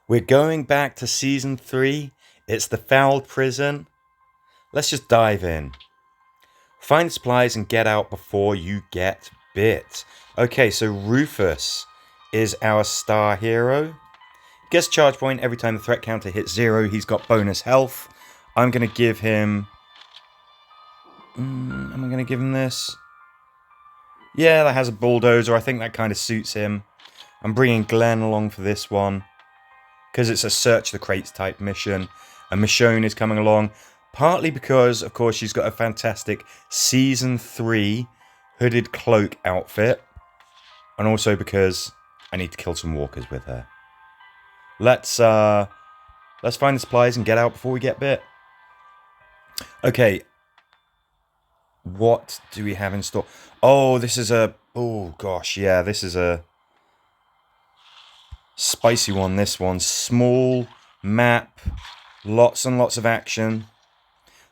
We're going back to season 3. It's the fouled prison. Let's just dive in. Find supplies and get out before you get bit. Okay, so Rufus is our star hero. Gets charge point every time the threat counter hits 0. He's got bonus health. I'm going to give him... am I going to give him this? Yeah, that has a bulldozer. I think that kind of suits him. I'm bringing Glenn along for this one, because it's a search the crates type mission. And Michonne is coming along, partly because, of course, she's got a fantastic Season 3 hooded cloak outfit. And also because I need to kill some walkers with her. Let's find the supplies and get out before we get bit. Okay. What do we have in store? Oh, this is a... Oh, gosh, yeah, this is a... spicy one, this one. Small map, lots and lots of action.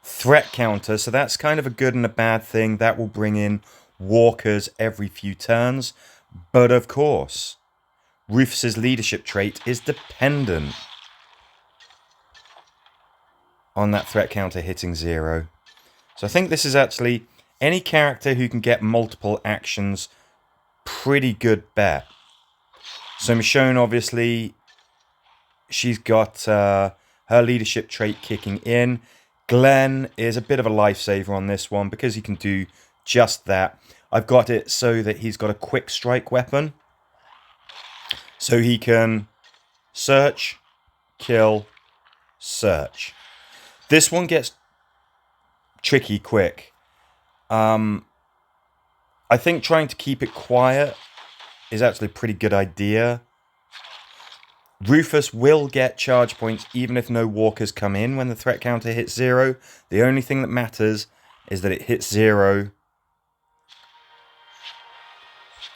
Threat counter, so that's kind of a good and a bad thing. That will bring in walkers every few turns. But of course, Rufus's leadership trait is dependent on that threat counter hitting 0. So I think this is actually any character who can get multiple actions, pretty good bet. So Michonne, obviously, she's got her leadership trait kicking in. Glenn is a bit of a lifesaver on this one because he can do just that. I've got it so that he's got a quick strike weapon. So he can search, kill, search. This one gets tricky quick. I think trying to keep it quiet is actually a pretty good idea. Rufus will get charge points even if no walkers come in when the threat counter hits 0. The only thing that matters is that it hits 0.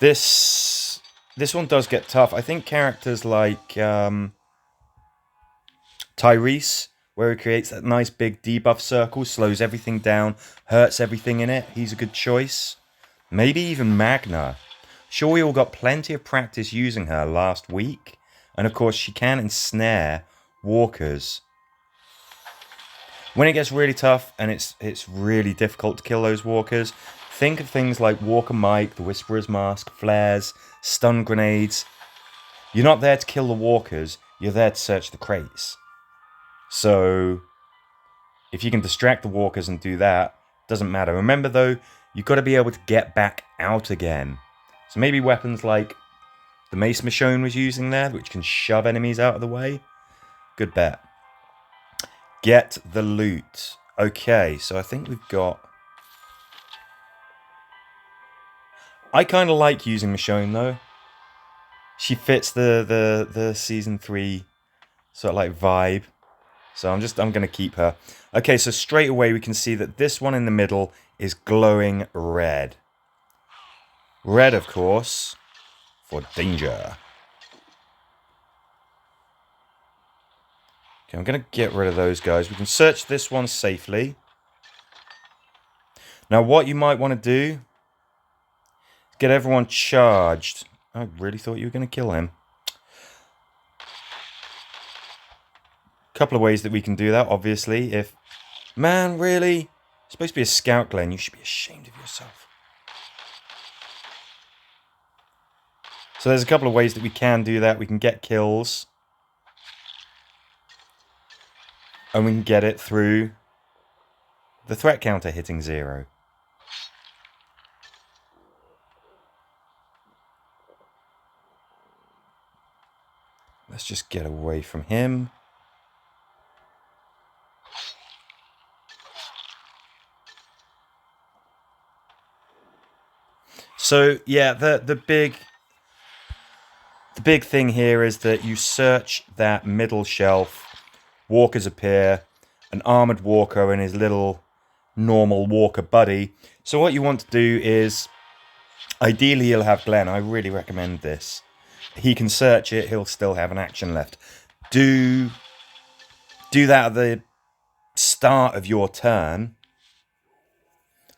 This one does get tough. I think characters like Tyrese, where he creates that nice big debuff circle, slows everything down, hurts everything in it. He's a good choice. Maybe even Magna. Sure, we all got plenty of practice using her last week. And of course, she can ensnare walkers. When it gets really tough and it's really difficult to kill those walkers, think of things like Walker Mike, the Whisperer's Mask, flares, stun grenades. You're not there to kill the walkers, you're there to search the crates. So, if you can distract the walkers and do that, doesn't matter. Remember though, you've got to be able to get back out again. So maybe weapons like the mace Michonne was using there, which can shove enemies out of the way. Good bet. Get the loot. Okay, so I think we've got... I kind of like using Michonne though. She fits the season 3 sort of like vibe. So I'm going to keep her. Okay, so straight away we can see that this one in the middle is glowing red. Red, of course, for danger. Okay, I'm going to get rid of those guys. We can search this one safely. Now, what you might want to do is get everyone charged. I really thought you were going to kill him. Couple of ways that we can do that, obviously. If, man, really? You're supposed to be a scout, Glenn. You should be ashamed of yourself. So there's a couple of ways that we can do that. We can get kills. And we can get it through the threat counter hitting 0. Let's just get away from him. So yeah, the big thing here is that you search that middle shelf, walkers appear, an armored walker and his little normal walker buddy. So what you want to do is, ideally you'll have Glenn. I really recommend this. He can search it, he'll still have an action left. Do that at the start of your turn,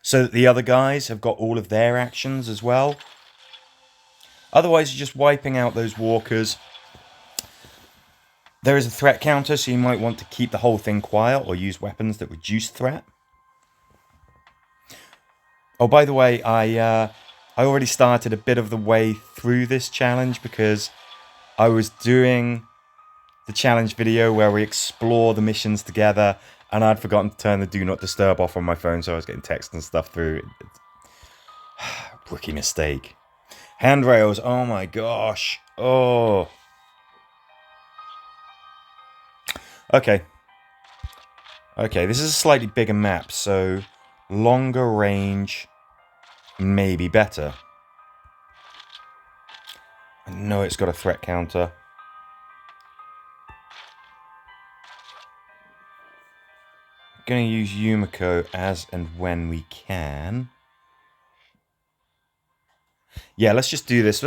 so that the other guys have got all of their actions as well. Otherwise, you're just wiping out those walkers. There is a threat counter, so you might want to keep the whole thing quiet or use weapons that reduce threat. Oh, by the way, I already started a bit of the way through this challenge because I was doing the challenge video where we explore the missions together, and I'd forgotten to turn the Do Not Disturb off on my phone, so I was getting text and stuff through. Rookie mistake. Handrails, oh my gosh. Oh. Okay. Okay, this is a slightly bigger map, so longer range may be better. I know it's got a threat counter. I'm going to use Yumiko as and when we can. Yeah, let's just do this.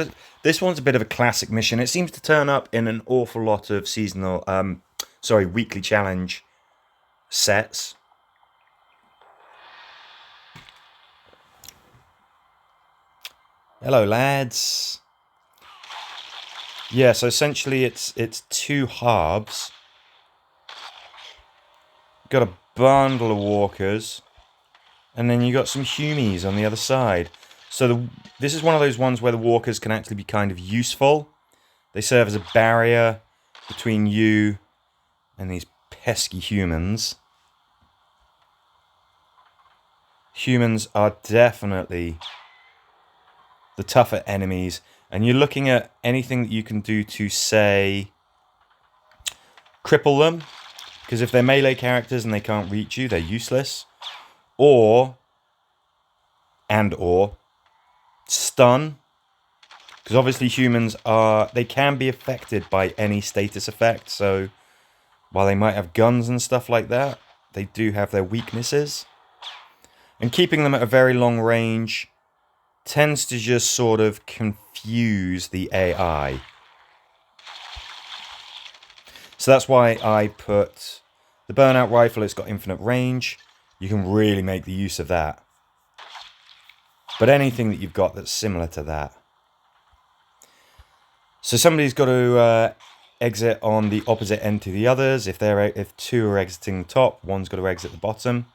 This one's a bit of a classic mission. It seems to turn up in an awful lot of seasonal, weekly challenge sets. Hello, lads. Yeah, so essentially it's 2 halves. Got a bundle of walkers, and then you got some humies on the other side. So this is one of those ones where the walkers can actually be kind of useful. They serve as a barrier between you and these pesky humans. Humans are definitely the tougher enemies, and you're looking at anything that you can do to, say, cripple them, because if they're melee characters and they can't reach you, they're useless. Or stun, because obviously humans they can be affected by any status effect, so while they might have guns and stuff like that, they do have their weaknesses. And keeping them at a very long range tends to just sort of confuse the AI. So that's why I put the burnout rifle. It's got infinite range. You can really make the use of that. But anything that you've got that's similar to that. So somebody's got to exit on the opposite end to the others. If 2 are exiting the top, one's got to exit the bottom.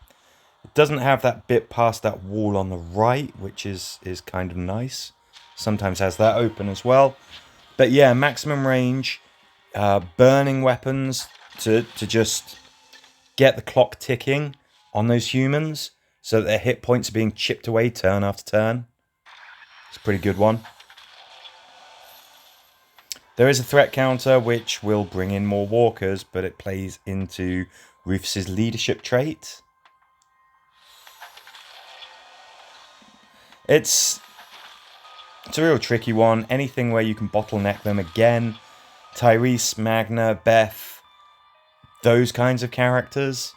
It doesn't have that bit past that wall on the right, which is kind of nice. Sometimes has that open as well. But yeah, maximum range, burning weapons to just get the clock ticking on those humans so that their hit points are being chipped away turn after turn. It's a pretty good one. There is a threat counter which will bring in more walkers, but it plays into Rufus's leadership trait. It's a real tricky one. Anything where you can bottleneck them again. Tyrese, Magna, Beth, those kinds of characters.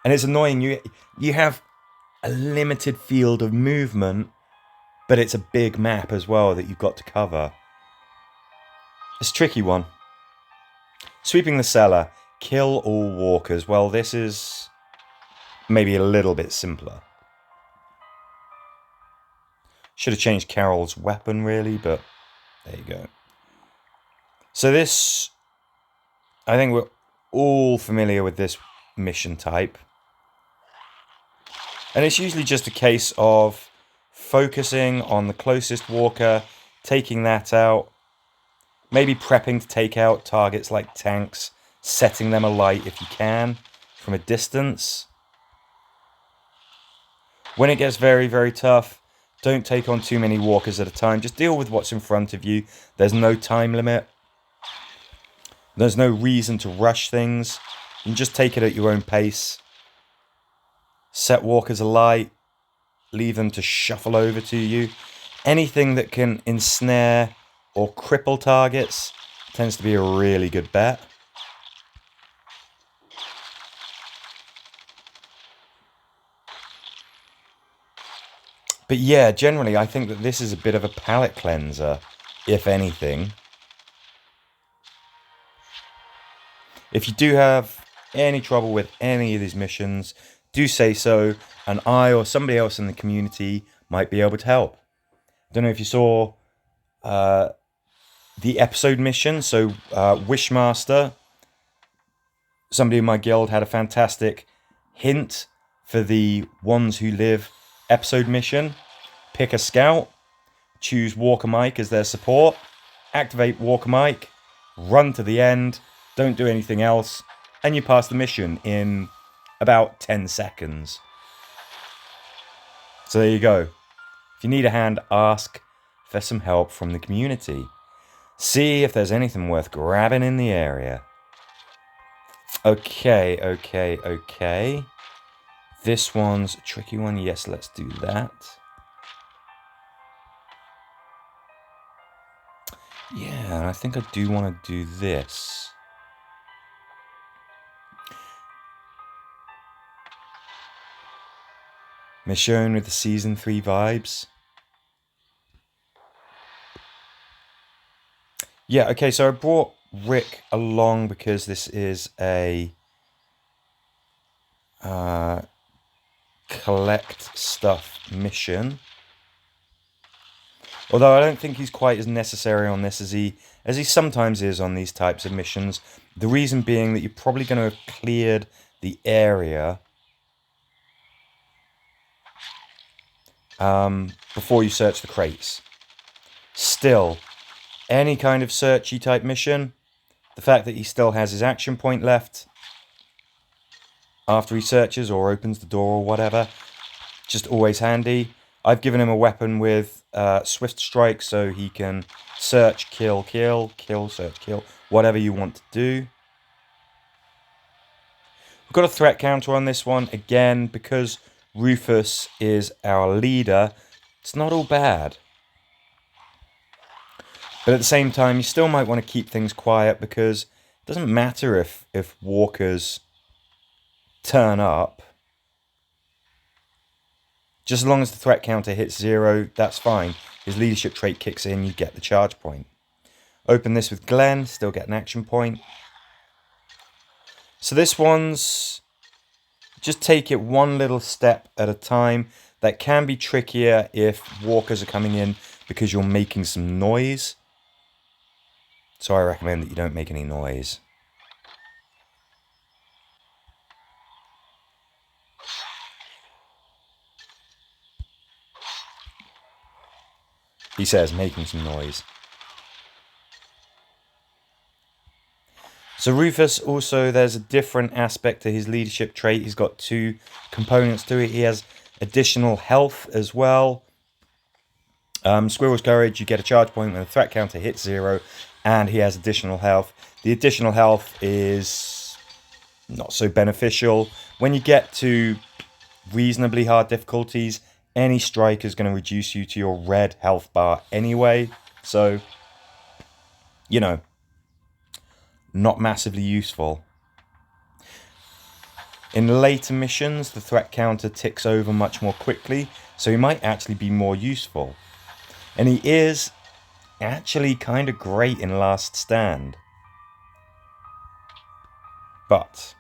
And it's annoying. You have a limited field of movement, but it's a big map as well that you've got to cover. It's a tricky one. Sweeping the cellar. Kill all walkers. Well, this is maybe a little bit simpler. Should have changed Carol's weapon, really, but there you go. So this, I think we're all familiar with this mission type. And it's usually just a case of focusing on the closest walker, taking that out, maybe prepping to take out targets like tanks, setting them alight if you can from a distance. When it gets very, very tough, don't take on too many walkers at a time. Just deal with what's in front of you. There's no time limit. There's no reason to rush things. You can just take it at your own pace. Set walkers alight. Leave them to shuffle over to you. Anything that can ensnare or cripple targets tends to be a really good bet. But yeah, generally I think that this is a bit of a palate cleanser, if anything. If you do have any trouble with any of these missions, do say so, and I or somebody else in the community might be able to help. I don't know if you saw the episode mission. So Wishmaster, somebody in my guild, had a fantastic hint for the Ones Who Live episode mission. Pick a scout, choose Walker Mike as their support, activate Walker Mike, run to the end, don't do anything else, and you pass the mission in about 10 seconds. So there you go. If you need a hand, ask for some help from the community. See if there's anything worth grabbing in the area. Okay. This one's a tricky one. Yes, let's do that. Yeah, I think I do want to do this. Michonne with the Season 3 vibes. Yeah, okay, so I brought Rick along because this is a collect stuff mission. Although I don't think he's quite as necessary on this as he sometimes is on these types of missions. The reason being that you're probably going to have cleared the area before you search the crates. Still, any kind of searchy type mission, the fact that he still has his action point left after he searches or opens the door or whatever, just always handy. I've given him a weapon with swift strike so he can search, kill, search, kill, whatever you want to do. We've got a threat counter on this one. Again, because Rufus is our leader, it's not all bad. But at the same time, you still might want to keep things quiet because it doesn't matter if walkers turn up. Just as long as the threat counter hits 0, that's fine. His leadership trait kicks in, you get the charge point. Open this with Glenn, still get an action point. So this one's just take it one little step at a time. That can be trickier if walkers are coming in because you're making some noise. So I recommend that you don't make any noise. He says, making some noise. So Rufus also, there's a different aspect to his leadership trait. He's got 2 components to it. He has additional health as well. Squirrel's Courage, you get a charge point when the threat counter hits 0. And he has additional health. The additional health is not so beneficial. When you get to reasonably hard difficulties, any strike is going to reduce you to your red health bar anyway. So, you know, not massively useful. In later missions, the threat counter ticks over much more quickly, so he might actually be more useful. And he is actually kind of great in Last Stand. But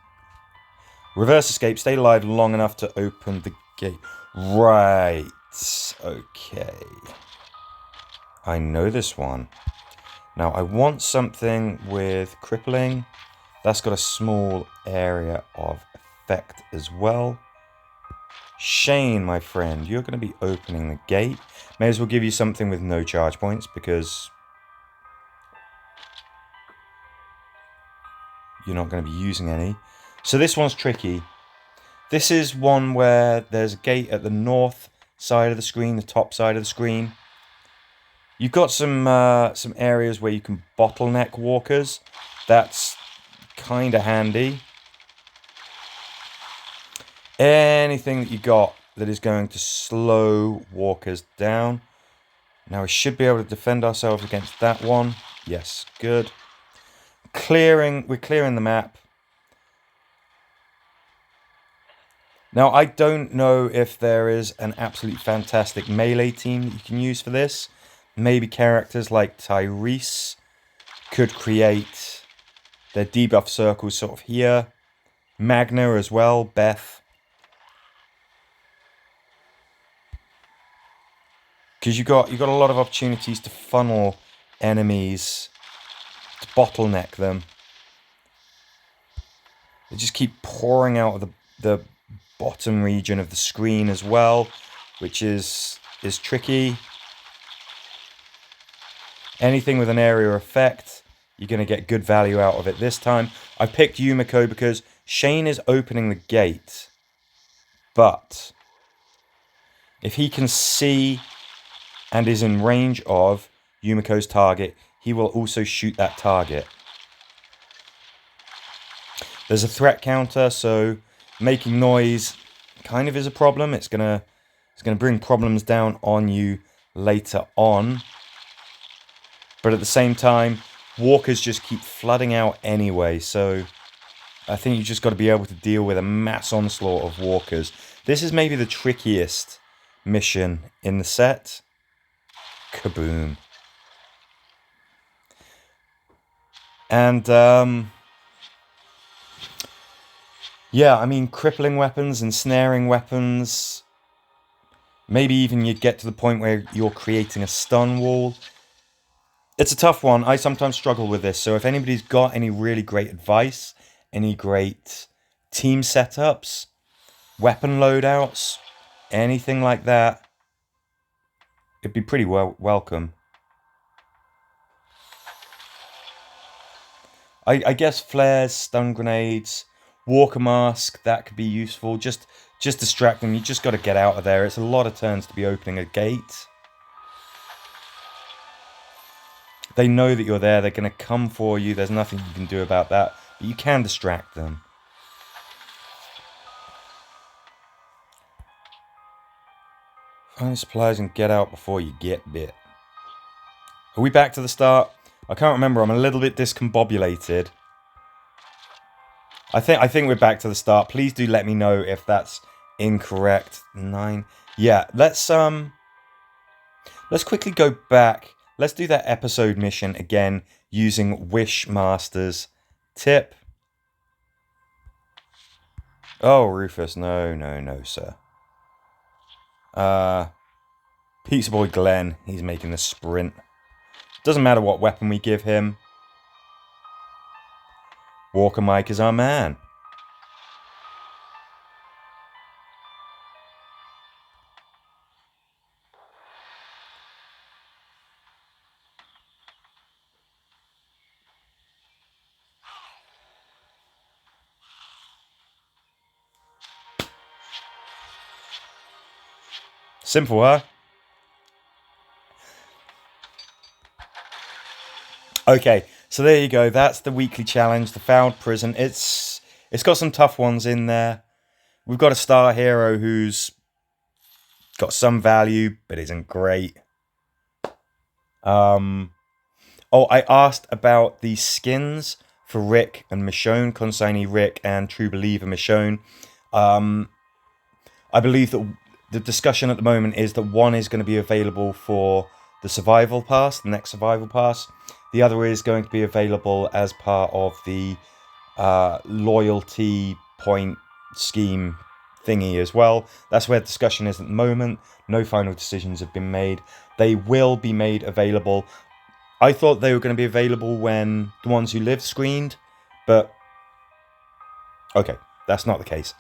reverse escape, stay alive long enough to open the gate. Right. Okay. I know this one. Now I want something with crippling. That's got a small area of effect as well. Shane, my friend, you're going to be opening the gate. May as well give you something with no charge points because you're not going to be using any. So this one's tricky. This is one where there's a gate at the north side of the screen, the top side of the screen. You've got some areas where you can bottleneck walkers. That's kind of handy. Anything that you got that is going to slow walkers down. Now we should be able to defend ourselves against that one. Yes, good. We're clearing the map. Now I don't know if there is an absolute fantastic melee team that you can use for this. Maybe characters like Tyrese could create their debuff circles sort of here. Magna as well, Beth. Because you got a lot of opportunities to funnel enemies to bottleneck them. They just keep pouring out of the bottom region of the screen as well, which is tricky. Anything with an area effect, you're going to get good value out of it this time. I picked Yumiko because Shane is opening the gate, but if he can see and is in range of Yumiko's target, he will also shoot that target. There's a threat counter, so making noise kind of is a problem. It's gonna bring problems down on you later on. But at the same time, walkers just keep flooding out anyway, so I think you just got to be able to deal with a mass onslaught of walkers. This is maybe the trickiest mission in the set. Kaboom. And yeah, I mean, crippling weapons, ensnaring weapons. Maybe even you get to the point where you're creating a stun wall. It's a tough one. I sometimes struggle with this. So if anybody's got any really great advice, any great team setups, weapon loadouts, anything like that, it'd be pretty welcome. I guess flares, stun grenades, walker mask, that could be useful. Just distract them. You just got to get out of there. It's a lot of turns to be opening a gate. They know that you're there. They're going to come for you. There's nothing you can do about that. But you can distract them. Find supplies and get out before you get bit. Are we back to the start? I can't remember. I'm a little bit discombobulated. I think we're back to the start. Please do let me know if that's incorrect. 9. Yeah, let's quickly go back. Let's do that episode mission again using Wishmaster's tip. Oh, Rufus, no, sir. Pizza Boy Glenn, he's making the sprint. Doesn't matter what weapon we give him. Walker Mike is our man. Simple, huh? Okay, so there you go. That's the weekly challenge, the Fouled Prison. It's got some tough ones in there. We've got a star hero who's got some value, but isn't great. Oh, I asked about the skins for Rick and Michonne, Consignee Rick and True Believer Michonne. I believe that the discussion at the moment is that one is going to be available for the Survival Pass, the next Survival Pass. The other is going to be available as part of the loyalty point scheme thingy as well. That's where discussion is at the moment. No final decisions have been made. They will be made available. I thought they were going to be available when the ones who lived screened, but okay, that's not the case.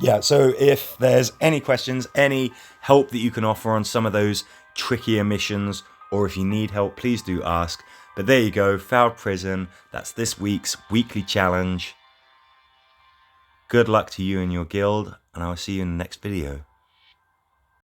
Yeah, so if there's any questions, any help that you can offer on some of those trickier missions, or if you need help, please do ask. But there you go, Fouled Prison. That's this week's weekly challenge. Good luck to you and your guild, and I'll see you in the next video.